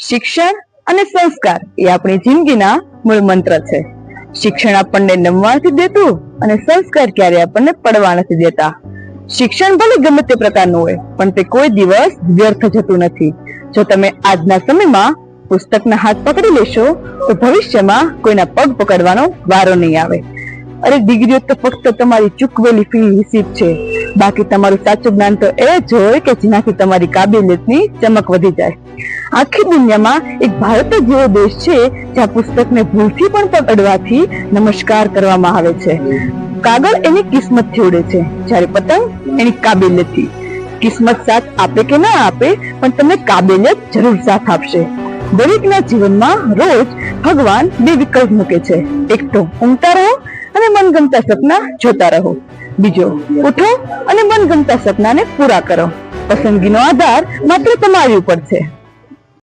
શિક્ષણ અને સંસ્કાર એ આપણી જિંદગીના મૂળ મંત્ર છે. શિક્ષણ આપણને નમવા નથી દેતું અને સંસ્કાર ક્યારે આપણને પડવા નથી દેતા. શિક્ષણ ભલે ગમે તે પ્રકારનું હોય પણ તે કોઈ દિવસ વ્યર્થ જતું નથી. જો તમે આજના સમયમાં પુસ્તકના હાથ પકડી લેશો તો ભવિષ્યમાં કોઈના પગ પકડવાનો વારો નહીં આવે. અરે ડિગ્રીઓ તો ફક્ત તમારી ચૂકવેલી ફી રિસીપ્ટ છે. બાકી તમારું સાચું જ્ઞાન તો એ જ હોય કે જેનાથી તમારી કાબિલિયતની ચમક વધી જાય. આખી દુનિયામાં એક ભારત જ એવો દેશ છે જ્યાં પુસ્તકને ભૂલથી પણ પકડવાથી નમસ્કાર કરવામાં આવે છે. કાગળ એની કિસ્મતથી ઉડે છે, જ્યારે પતંગ એની કાબિલિયતથી. કિસ્મત સાથ આપે કે ના આપે પણ તમને કાબિલિયત જરૂર સાથ આપશે. દરેકના જીવનમાં રોજ ભગવાન બે વિકલ્પ મૂકે છે. એક તો ઊંઘતા રહો અને મનગમતા સપના જોતા રહો. બીજો ઉઠો અને મનગમતા સપનાને પૂરા કરો. પસંદગીનો આધાર માત્ર તમારી ઉપર છે.